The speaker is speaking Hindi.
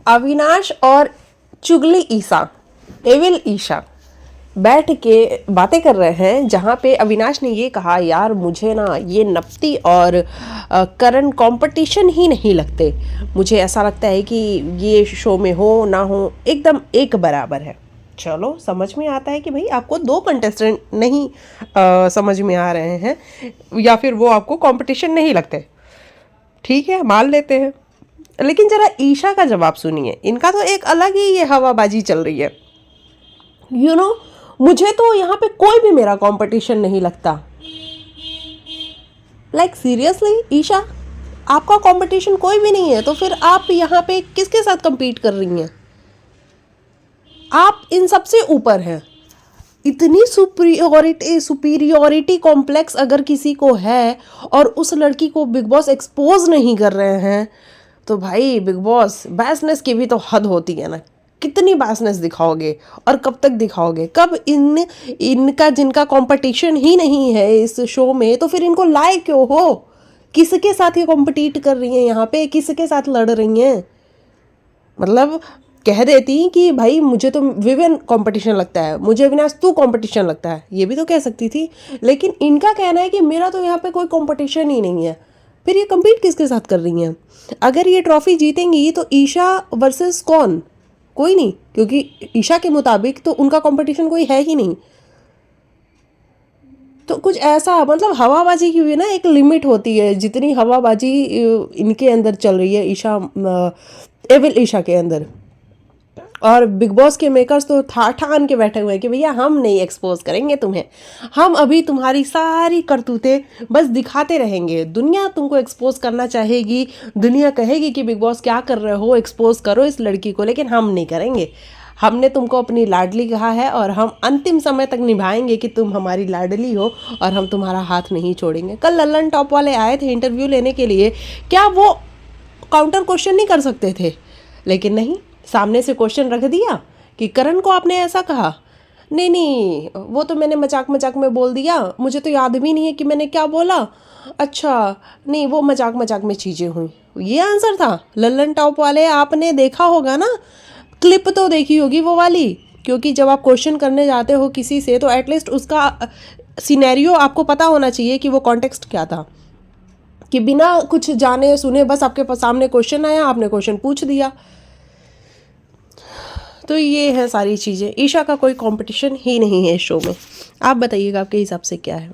अविनाश और चुगली ईशा, एविल ईशा बैठ के बातें कर रहे हैं, जहाँ पे अविनाश ने ये कहा, यार मुझे ना ये नप्ती और करण कंपटीशन ही नहीं लगते, मुझे ऐसा लगता है कि ये शो में हो ना हो एकदम एक बराबर है। चलो समझ में आता है कि भाई आपको दो कंटेस्टेंट नहीं समझ में आ रहे हैं, या फिर वो आपको कंपटीशन नहीं लगते, ठीक है मान लेते हैं। लेकिन जरा ईशा का जवाब सुनिए, इनका तो एक अलग ही ये हवाबाजी चल रही है। यू नो मुझे तो यहाँ पे कोई भी मेरा कंपटीशन नहीं लगता। लाइक सीरियसली ईशा, आपका कंपटीशन कोई भी नहीं है, तो फिर आप यहाँ पे किसके साथ compete कर रही हैं? आप इन सबसे ऊपर हैं। इतनी सुपीरियोरिटी कॉम्प्लेक्स अगर किसी को है और उस लड़की को बिग बॉस एक्सपोज नहीं कर रहे हैं, तो भाई बिग बॉस बैसनेस की भी तो हद होती है ना। कितनी बैसनेस दिखाओगे और कब तक दिखाओगे? कब इनका जिनका कंपटीशन ही नहीं है इस शो में, तो फिर इनको लाए क्यों हो? किसके साथ ये कॉम्पिटिट कर रही हैं यहाँ पे, किसके साथ लड़ रही हैं? मतलब कह देती कि भाई मुझे तो विवियन कंपटीशन लगता है, मुझे अविनाश तू कंपटीशन लगता है, ये भी तो कह सकती थी। लेकिन इनका कहना है कि मेरा तो यहाँ पे कोई कंपटीशन ही नहीं है। फिर ये compete किसके साथ कर रही हैं? अगर ये ट्रॉफी जीतेंगी तो ईशा वर्सेस कौन? कोई नहीं, क्योंकि ईशा के मुताबिक तो उनका कंपटीशन कोई है ही नहीं। तो कुछ ऐसा, मतलब हवाबाजी की भी ना एक लिमिट होती है। जितनी हवाबाजी इनके अंदर चल रही है, ईशा एविल ईशा के अंदर, और बिग बॉस के मेकर्स तो ठान के बैठे हुए हैं कि भैया हम नहीं एक्सपोज करेंगे तुम्हें, हम अभी तुम्हारी सारी करतूतें बस दिखाते रहेंगे। दुनिया तुमको एक्सपोज करना चाहेगी, दुनिया कहेगी कि बिग बॉस क्या कर रहे हो, एक्सपोज करो इस लड़की को, लेकिन हम नहीं करेंगे। हमने तुमको अपनी लाडली कहा है और हम अंतिम समय तक निभाएंगे कि तुम हमारी लाडली हो, और हम तुम्हारा हाथ नहीं छोड़ेंगे। कल लल्लन टॉप वाले आए थे इंटरव्यू लेने के लिए, क्या वो काउंटर क्वेश्चन नहीं कर सकते थे? लेकिन नहीं, सामने से क्वेश्चन रख दिया कि करण को आपने ऐसा कहा। नहीं नहीं, वो तो मैंने मजाक मजाक में बोल दिया, मुझे तो याद भी नहीं है कि मैंने क्या बोला। अच्छा नहीं, वो मजाक मजाक में चीज़ें हुई, ये आंसर था। लल्लन टॉप वाले आपने देखा होगा ना, क्लिप तो देखी होगी वो वाली, क्योंकि जब आप क्वेश्चन करने जाते हो किसी से तो एटलीस्ट उसका सिनेरियो आपको पता होना चाहिए कि वो कॉन्टेक्स्ट क्या था, कि बिना कुछ जाने सुने बस आपके सामने क्वेश्चन आया, आपने क्वेश्चन पूछ दिया। तो ये है सारी चीज़ें। ईशा का कोई कंपटीशन ही नहीं है इस शो में। आप बताइएगा आपके हिसाब से क्या है?